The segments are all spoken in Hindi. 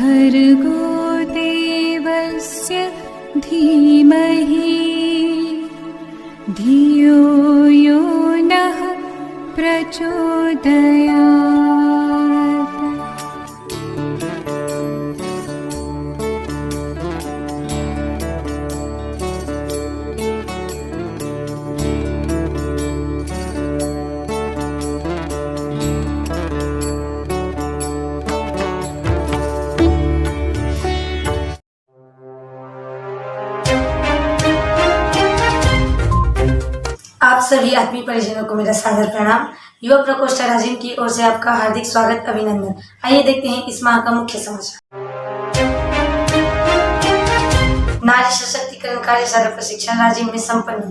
भर्गो देवस्य धीमहि धियो यो नः प्रचोदयात्। आप सभी आत्मीय परिजनों को मेरा सादर प्रणाम। युवा प्रकोष्ठ राजीव की ओर से आपका हार्दिक स्वागत, अभिनंदन। आइए देखते हैं इस माह का मुख्य समाचार। नारी सशक्तिकरण कार्यशाला प्रशिक्षण राजीव में संपन्न।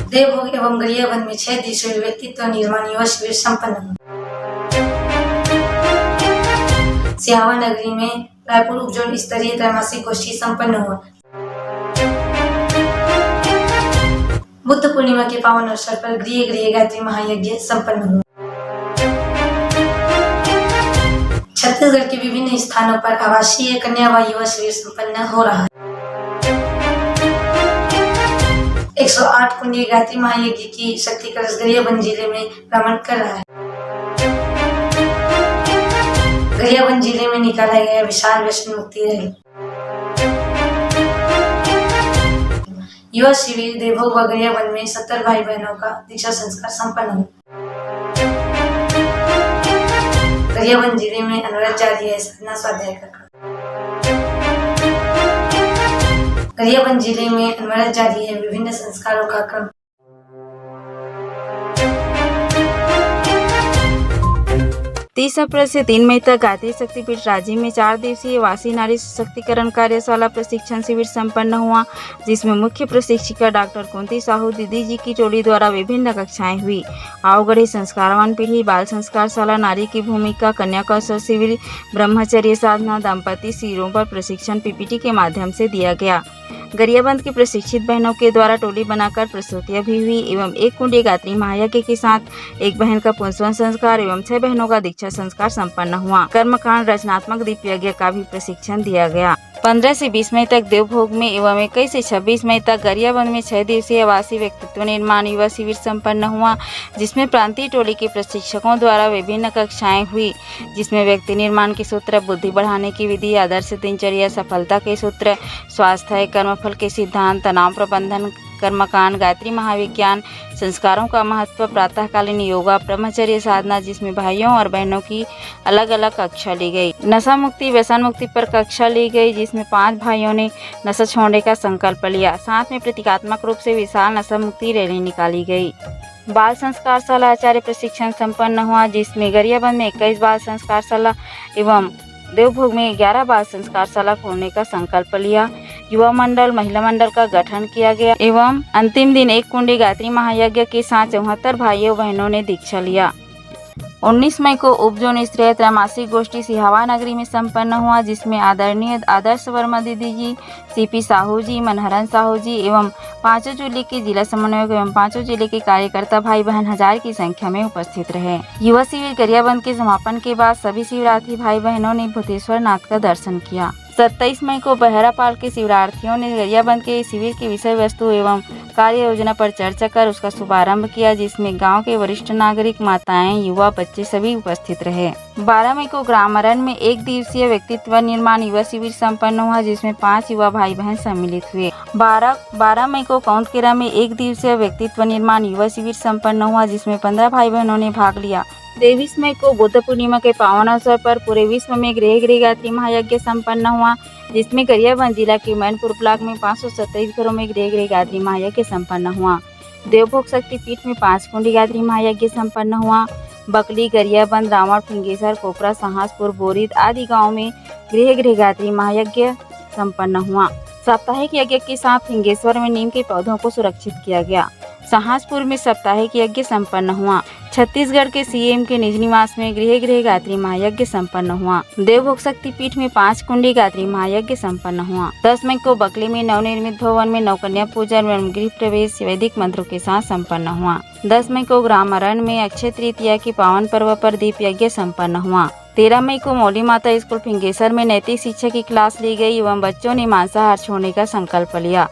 देवभोग एवं गरियाबंद में 6 दिवसीय व्यक्तित्व निर्माण युवा शिविर संपन्न। सिहावा नगरी में रायपुर उपजोन स्तरीय त्रैमासिक गोष्ठी संपन्न हुआ। बुद्ध पूर्णिमा के पावन अवसर पर गृह गृह गायत्री महायज्ञ संपन्न हुआ। छत्तीसगढ़ के विभिन्न स्थानों पर आवासीय कन्या व युवा शिविर संपन्न हो रहा है। 108 कुंडीय गायत्री महायज्ञ की शक्ति कलश गरियाबंद जिले में भ्रमण कर रहा है। गरियाबंद जिले में निकाला गया विशाल व्यसन मुक्ति रैली। युवा शिविर देवभोग व गरियाबंद में 70 भाई बहनों का दीक्षा संस्कार संपन्न हुआ। गरियाबंद जिले में अनवरत जारी है साधना स्वाध्याय का क्रम। गरियाबंद जिले में अनवरत जारी है विभिन्न संस्कारों का क्रम। 30 अप्रैल से 3 मई तक गायत्री शक्तिपीठ राजीव में 4 दिवसीय वासी नारी सशक्तिकरण कार्यशाला प्रशिक्षण शिविर संपन्न हुआ, जिसमें मुख्य प्रशिक्षिका डॉक्टर कुंती साहू दीदी जी की टोली द्वारा विभिन्न कक्षाएं हुई। आवगढ़ी संस्कारवान पीढ़ी, बाल संस्कारशाला, नारी की भूमिका, कन्या कौशल शिविर, ब्रह्मचर्य साधना, दंपति शिविरों पर प्रशिक्षण पीपीटी के माध्यम से दिया गया। गरियाबंद की प्रशिक्षित बहनों के द्वारा टोली बनाकर प्रस्तुतियां भी हुई एवं 1 कुंडीय गायत्री महायज्ञ के साथ 1 बहन का पुंसवन संस्कार एवं 6 बहनों का दीक्षा संस्कार संपन्न हुआ। कर्मकांड रचनात्मक दीप यज्ञ का भी प्रशिक्षण दिया गया। 15 से 20 मई तक देवभोग में एवं 21 से 26 मई तक गरियाबंद में 6 दिवसीय आवासीय व्यक्तित्व निर्माण युवा शिविर संपन्न हुआ, जिसमें प्रांतीय टोली के प्रशिक्षकों द्वारा विभिन्न कक्षाएं हुई, जिसमें व्यक्ति निर्माण के सूत्र, बुद्धि बढ़ाने की विधि, आदर्श दिनचर्या, सफलता के सूत्र, स्वास्थ्य, कर्मफल के सिद्धांत, तनाव प्रबंधन, कर्मकांड, गायत्री महाविज्ञान, संस्कारों का महत्व, प्रातःकालीन योगा, ब्रह्मचर्य साधना, जिसमें भाइयों और बहनों की अलग अलग कक्षा ली गई। नशा मुक्ति, व्यसन मुक्ति पर कक्षा ली गई, जिसमें 5 भाइयों ने नशा छोड़ने का संकल्प लिया। साथ में प्रतीकात्मक रूप से विशाल नशा मुक्ति रैली निकाली गई। बाल संस्कारशाला आचार्य प्रशिक्षण संपन्न हुआ, जिसमें गरियाबंद में 21 बाल संस्कारशाला एवं देवभोग में 11 बाल संस्कारशाला खोलने का संकल्प लिया। युवा मंडल, महिला मंडल का गठन किया गया एवं अंतिम दिन 1 कुंडी गायत्री महायज्ञ के साथ 74 भाइयों बहनों ने दीक्षा लिया। 19 मई को उपजोन स्तरीय त्रैमासिक गोष्ठी सिहावा नगरी में संपन्न हुआ, जिसमें आदरणीय आदर्श वर्मा दीदी जी, सीपी साहू जी, मनहरन साहू जी एवं 5 जिले के जिला समन्वयक एवं 5 जिले के कार्यकर्ता भाई बहन 1000 की संख्या में उपस्थित रहे। युवा शिविर गरियाबंद के समापन के बाद सभी शिवरार्थी भाई बहनों ने भूतेश्वर नाथ का दर्शन किया। 27 मई को बहरापाल के शिवरार्थियों ने गरियाबंद के शिविर की विषय वस्तु एवं कार्य योजना पर चर्चा कर उसका शुभारंभ किया, जिसमें गांव के वरिष्ठ नागरिक, माताएं, युवा, बच्चे सभी उपस्थित रहे। 12 मई को ग्रामरण में 1 दिवसीय व्यक्तित्व निर्माण युवा शिविर संपन्न हुआ, जिसमें 5 युवा भाई बहन सम्मिलित हुए। 12 मई को कौंदकेरा में 1 दिवसीय व्यक्तित्व निर्माण युवा शिविर संपन्न हुआ, जिसमें 15 भाई बहनों ने भाग लिया। 23 मई को बुद्ध पूर्णिमा के पावन अवसर पर पूरे विश्व में गृह गृह गायत्री महायज्ञ संपन्न हुआ, जिसमें गरियाबंद जिला के मैनपुर ब्लॉक में 527 घरों में गृह गृह गायत्री महायज्ञ संपन्न हुआ। देवभोग शक्तिपीठ में 5 कुंडी गायत्री महायज्ञ संपन्न हुआ। बकली, गरियाबंद, रावण, फिंगेसर, कोपरा, सहासपुर, बोरिद आदि गाँव में गृह गृह गायत्री महायज्ञ संपन्न हुआ। साप्ताहिक यज्ञ के साथ फिंगेश्वर में नीम के पौधों को सुरक्षित किया गया। सहासपुर में साप्ताहिक यज्ञ संपन्न हुआ। छत्तीसगढ़ के सीएम के निज निवास में गृह गृह गायत्री महायज्ञ संपन्न हुआ। देवभोग शक्तिपीठ में 5 कुंडी गायत्री महायज्ञ संपन्न हुआ। 10 मई को बकली में नवनिर्मित भवन में नवकन्या पूजन एवं गृह प्रवेश वैदिक मंत्रों के साथ संपन्न हुआ। 10 मई को ग्राम अरण्य में अक्षय तृतीया के पावन पर्व पर दीप यज्ञ संपन्न हुआ। 13 मई को मौली माता स्कूल फिंगेश्वर में नैतिक शिक्षा की क्लास ली गई एवं बच्चों ने मांसाहार छोड़ने का संकल्प लिया।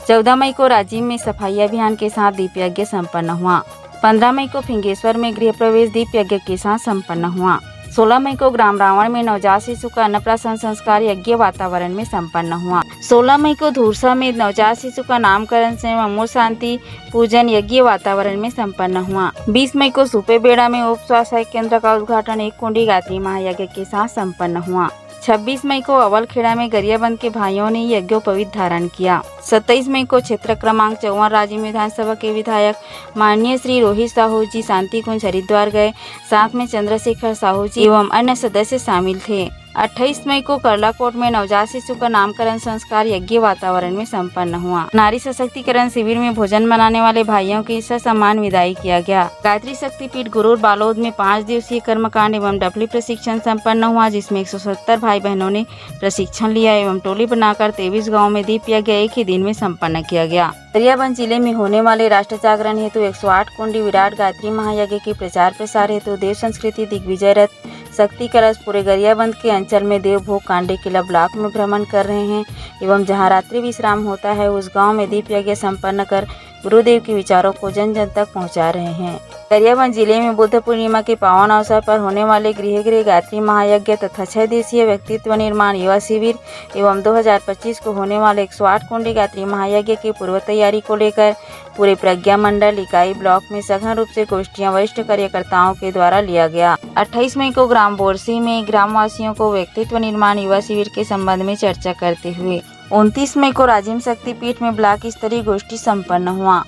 14 मई को राजिम में सफाई अभियान के साथ दीप यज्ञ संपन्न हुआ। 15 मई को फिंगेश्वर में गृह प्रवेश दीप यज्ञ के साथ संपन्न हुआ। 16 मई को ग्राम रावण में नवजात शिशु का अन्नप्राशन संस्कार यज्ञ वातावरण में संपन्न हुआ। 16 मई को धूरसा में नवजात शिशु का नामकरण से अमूल शांति पूजन यज्ञ वातावरण में संपन्न हुआ। 20 मई को सुपेबेड़ा में उप स्वास्थ्य केंद्र का उद्घाटन एक कुंडी गायत्री महायज्ञ के साथ संपन्न हुआ। 26 मई को अवलखेड़ा में गरियाबंद के भाइयों ने यज्ञोपवीत धारण किया। 27 मई को क्षेत्र क्रमांक 54 राजिम विधानसभा के विधायक माननीय श्री रोहित साहू जी शांति कुंज हरिद्वार गए। साथ में चंद्रशेखर साहू जी एवं अन्य सदस्य शामिल थे। 28 मई को करलाकोट में नवजात शिशु का नामकरण संस्कार यज्ञ वातावरण में संपन्न हुआ। नारी सशक्तिकरण शिविर में भोजन बनाने वाले भाइयों की सम्मान विदाई किया गया। गायत्री शक्तिपीठ गुरूर बालोद में 5 दिवसीय कर्मकांड एवं डफली प्रशिक्षण संपन्न हुआ, जिसमें 170 भाई बहनों ने प्रशिक्षण लिया एवं टोली बनाकर 23 गाँव में दीप यज्ञ एक ही दिन में संपन्न किया गया। गरियाबंद जिले में होने वाले राष्ट्र जागरण हेतु 108 कुंडी विराट गायत्री महायज्ञ के प्रचार प्रसार हेतु देव संस्कृति दिग्विजय रथ शक्ति कलश पूरे गरियाबंद के अंचल में देवभोग कांडे किला ब्लॉक में भ्रमण कर रहे हैं एवं जहां रात्रि विश्राम होता है उस गांव में दीप यज्ञ संपन्न कर गुरुदेव के विचारों को जन जन तक पहुंचा रहे हैं। गरियाबंद जिले में बुद्ध पूर्णिमा के पावन अवसर पर होने वाले गृह गृह गायत्री महायज्ञ तथा 6 दिवसीय व्यक्तित्व निर्माण युवा शिविर एवं 2025 को होने वाले 108 कुंडी गायत्री महायज्ञ की पूर्व तैयारी को लेकर पूरे प्रज्ञा मंडल इकाई ब्लॉक में सघन रूप से गोष्ठियां वरिष्ठ कार्यकर्ताओं के द्वारा लिया गया। 28 मई को ग्राम बोरसी में ग्रामवासियों को व्यक्तित्व निर्माण युवा शिविर के संबंध में चर्चा करते हुए 29 मई को राजिम शक्तिपीठ में ब्लॉक स्तरीय गोष्ठी संपन्न हुआ।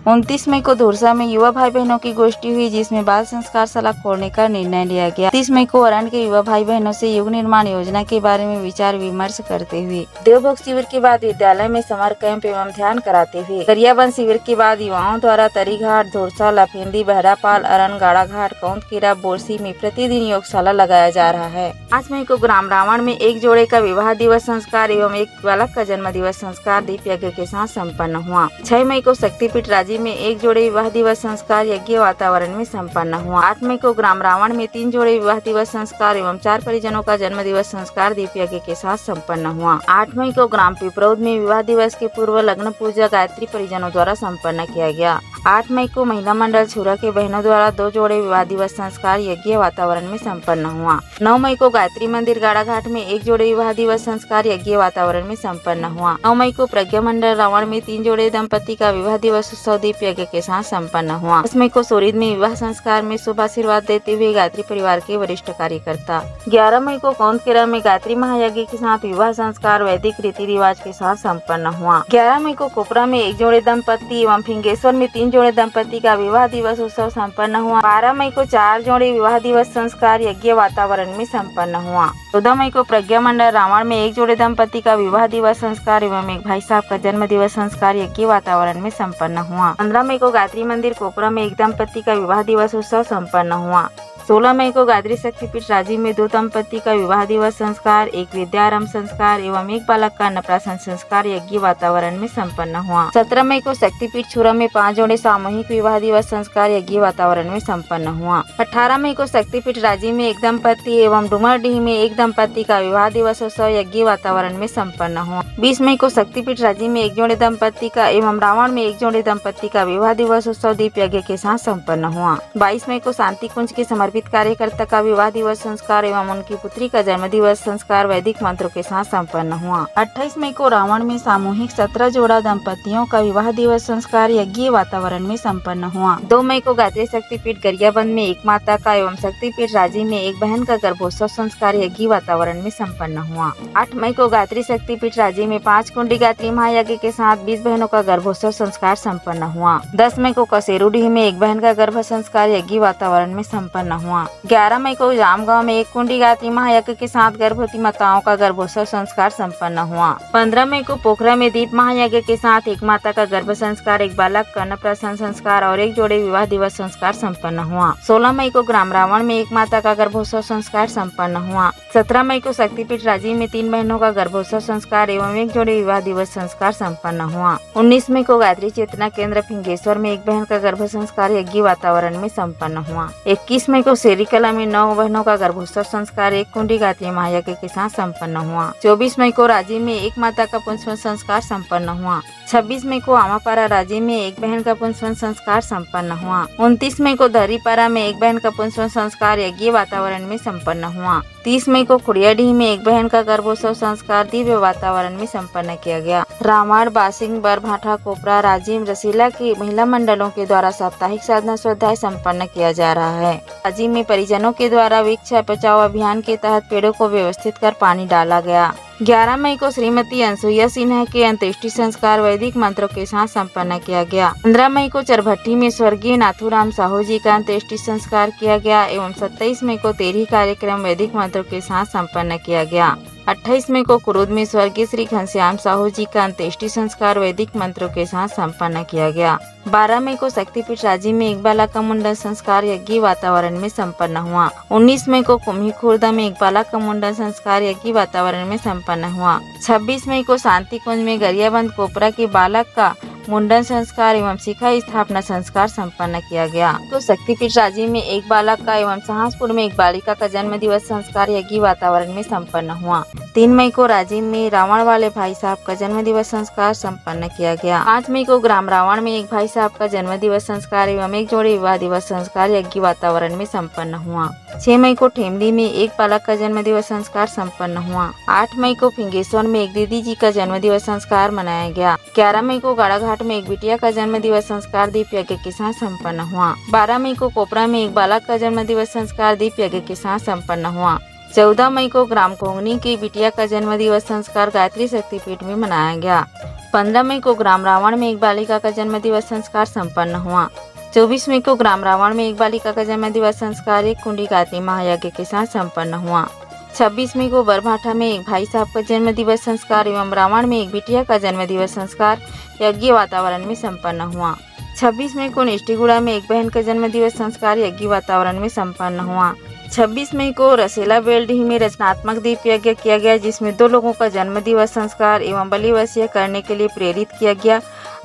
29 मई को धूरसा में युवा भाई बहनों की गोष्ठी हुई, जिसमें बाल संस्कार शाला खोलने का निर्णय लिया गया। 30 मई को अरण्य के युवा भाई बहनों से युग निर्माण योजना के बारे में विचार विमर्श करते हुए देवभोग शिविर के बाद विद्यालय में समर कैंप एवं ध्यान कराते हुए गरियाबंद शिविर के बाद युवाओं द्वारा तरीघाट, धूरसा, लाफेंदी, बहरापाल, अरन, गाड़ा घाट, कौंदकेरा, बोरसी में प्रतिदिन योगशाला लगाया जा रहा है। 5 मई को ग्राम रावण में एक जोड़े का विवाह दिवस संस्कार एवं एक बालक का जन्म दिवस संस्कार दीप यज्ञ के साथ संपन्न हुआ। 6 मई को शक्तिपीठ राजिम में एक जोड़े विवाह दिवस संस्कार यज्ञ वातावरण में संपन्न हुआ। 8 मई को ग्राम रावण में 3 जोड़े विवाह दिवस संस्कार एवं 4 परिजनों का जन्म दिवस संस्कार दीप यज्ञ के साथ संपन्न हुआ। 8 मई को ग्राम पिपरौद में विवाह दिवस के पूर्व लग्न पूजा गायत्री परिजनों द्वारा संपन्न किया गया। 8 मई को महिला मंडल छुरा के बहनों द्वारा 2 जोड़े विवाह दिवस संस्कार यज्ञ वातावरण में संपन्न हुआ। 9 मई को गायत्री मंदिर गाड़ा घाट में 1 जोड़े विवाह दिवस संस्कार यज्ञ वातावरण में संपन्न हुआ। 9 मई को प्रज्ञा मंडल रावण में 3 जोड़े दंपति का विवाह दिवस उत्सव दीप यज्ञ के साथ संपन्न हुआ। 10 मई को सोरीद में विवाह संस्कार में शुभ आशीर्वाद देते हुए गायत्री परिवार के वरिष्ठ कार्यकर्ता। 11 मई को कौंदकेरा में गायत्री महायज्ञ के साथ विवाह संस्कार वैदिक रीति रिवाज के साथ संपन्न हुआ। 11 मई को कोपरा में 1 जोड़े दंपति एवं फिंगेश्वर में 3 जोड़े दंपति का विवाह दिवस उत्सव संपन्न हुआ। 12 मई को 4 जोड़े विवाह दिवस संस्कार यज्ञ वातावरण में संपन्न हुआ। 14 मई को प्रज्ञा मंडल रावण में 1 जोड़े दंपति का विवाह दिवस संस्कार एवं एक भाई साहब का जन्म दिवस संस्कार यज्ञ वातावरण में संपन्न हुआ। 15 मई को गायत्री मंदिर कोपरा में 1 दंपति का विवाह दिवस उत्सव संपन्न हुआ। 16 मई को गायत्री शक्तिपीठ राजिम में 2 दंपति का विवाह दिवस संस्कार, 1 विद्यारंभ संस्कार एवं 1 बालक का अन्नप्राशन संस्कार यज्ञ वातावरण में संपन्न हुआ। 17 मई को शक्तिपीठ छुरा में 5 जोड़े सामूहिक विवाह दिवस संस्कार यज्ञ वातावरण में संपन्न हुआ। 18 मई को शक्तिपीठ राजिम में 1 दंपति एवं डुमरडीह में 1 दंपति का विवाह दिवस उत्सव यज्ञ वातावरण में संपन्न हुआ। 20 मई को शक्तिपीठ राजिम में 1 जोड़े दंपति का एवं रावण में 1 जोड़े दंपति का विवाह दिवस उत्सव दीप यज्ञ के साथ संपन्न हुआ। 22 मई को शांति कुंज के समर्पित कार्यकर्ता का विवाह दिवस संस्कार एवं उनकी पुत्री का जन्म दिवस संस्कार वैदिक मंत्रों के साथ संपन्न हुआ। 28 मई को रावण में सामूहिक 17 जोड़ा दंपतियों का विवाह दिवस संस्कार यज्ञ वातावरण में संपन्न हुआ। 2 मई को गायत्री शक्तिपीठ गरियाबंद में 1 माता का एवं शक्तिपीठ राजिम में 1 बहन का गर्भोत्सव संस्कार यज्ञ वातावरण में संपन्न हुआ। 8 मई को गायत्री शक्तिपीठ राजिम में 5 कुंडी गायत्री महायज्ञ के साथ 20 बहनों का गर्भोत्सव संस्कार संपन्न हुआ। 10 मई को कसेरूडीह में 1 बहन का गर्भ संस्कार यज्ञ वातावरण में संपन्न हुआ। 11 मई को जामगांव में 1 कुंडी गायत्री महायज्ञ के साथ गर्भवती माताओं का गर्भोत्सव संस्कार संपन्न हुआ। 15 मई को पोखरा में दीप महायज्ञ के साथ 1 माता का गर्भ संस्कार, 1 बालक का अन्नप्राशन संस्कार और 1 जोड़े विवाह दिवस संस्कार संपन्न हुआ। 16 मई को ग्राम रावण में 1 माता का गर्भोत्सव संस्कार संपन्न हुआ। 17 मई को शक्तिपीठ राजिम में 3 बहनों का गर्भोत्सव संस्कार एवं 1 जोड़े विवाह दिवस संस्कार संपन्न हुआ। 19 मई को गायत्री चेतना केंद्र फिंगेश्वर में 1 बहन का गर्भ संस्कार यज्ञ वातावरण में संपन्न हुआ। 21 मई को शेरी कला में 9 बहनों का गर्भोत्सव संस्कार एक कुंडी गात्री महायज्ञ के साथ संपन्न हुआ। 24 मई को राजिम में एक माता का पुंसवन संस्कार संपन्न हुआ। 26 मई को आमापारा राजिम में एक बहन का पुंसवन संस्कार संपन्न हुआ। 29 मई को दहरीपारा में एक बहन का पुंसवन संस्कार यज्ञ वातावरण में संपन्न हुआ। 30 मई को खुड़ियाडीह में एक बहन का गर्भोत्सव संस्कार दिव्य वातावरण में संपन्न किया गया। रामाड़, बासिंग, बरभाठा, कोपरा, राजिम, रसीला के महिला मंडलों के द्वारा साप्ताहिक साधना स्वाध्याय संपन्न किया जा रहा है। राजिम में परिजनों के द्वारा वृक्ष बचाओ अभियान के तहत पेड़ों को व्यवस्थित कर पानी डाला गया। 11 मई को श्रीमती अनसुईया सिन्हा के अंत्येष्टि संस्कार वैदिक मंत्रों के साथ संपन्न किया गया। 15 मई को चरभट्टी में स्वर्गीय नाथूराम साहू जी का अंत्येष्टि संस्कार किया गया एवं 27 मई को तेरही कार्यक्रम वैदिक मंत्रों के साथ संपन्न किया गया। 28 मई को कुरुद में स्वर्गीय श्री घनश्याम साहू जी का अंत्येष्टि संस्कार वैदिक मंत्रों के साथ संपन्न किया गया। 12 मई को शक्तिपीठ राजिम में एक बालक का मुंडन संस्कार यज्ञ वातावरण में संपन्न हुआ। 19 मई को कुम्ही खुर्दा में एक बालक का मुंडन संस्कार यज्ञ वातावरण में संपन्न हुआ। 26 मई को शांति कुंज में गरियाबंद कोपरा के बालक का मुंडन संस्कार एवं शिखा स्थापना संस्कार संपन्न किया गया। तो शक्तिपीठ राजिम में एक बालक का एवं साहसपुर में एक बालिका का जन्म दिवस संस्कार यज्ञ वातावरण में संपन्न हुआ। 3 मई को राजिम में रावण वाले भाई साहब का जन्म दिवस संस्कार संपन्न किया गया। 5 मई को ग्राम रावण में एक भाई साहब का जन्म दिवस संस्कार एवं एक जोड़े विवाह दिवस संस्कार यज्ञ वातावरण में संपन्न हुआ। 6 मई को ठेमली में एक बालक का जन्म दिवस संस्कार संपन्न हुआ। 8 मई को फिंगेश्वर में एक दीदी जी का जन्म दिवस संस्कार मनाया गया। 11 मई को गाड़ाघाट में एक बिटिया का जन्म दिवस संस्कार दीप यज्ञ के साथ संपन्न हुआ। 12 मई को कोपरा में एक बालक का जन्म दिवस संस्कार दीप यज्ञ के साथ संपन्न हुआ। 14 मई को ग्राम कोंगनी की बिटिया का जन्म दिवस संस्कार गायत्री शक्तिपीठ में मनाया गया। 15 मई को ग्राम रावण में एक बालिका का जन्म दिवस संस्कार संपन्न हुआ। 24 मई को ग्राम रावण में एक बालिका का जन्म दिवस संस्कार एक कुंडी गायत्री महायज्ञ के साथ संपन्न हुआ। 26 मई को बरभाठा में एक भाई साहब का जन्म दिवस संस्कार एवं रावण में एक बिटिया का जन्म दिवस संस्कार यज्ञ वातावरण में संपन्न हुआ। 26 मई को निष्ठीगुड़ा में एक बहन का जन्म दिवस संस्कार यज्ञ वातावरण में संपन्न हुआ। 26 मई को रसेला बेलडीह में रचनात्मक दीप यज्ञ किया गया, जिसमें 2 लोगों का जन्म दिवस संस्कार एवं बलि वसीयत करने के लिए प्रेरित किया गया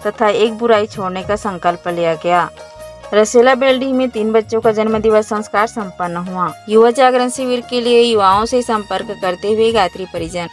तथा एक बुराई छोड़ने का संकल्प लिया गया। रसेला बेलडीह में 3 बच्चों का जन्म दिवस संस्कार संपन्न हुआ। युवा जागरण शिविर के लिए युवाओं से संपर्क करते हुए गायत्री परिजन।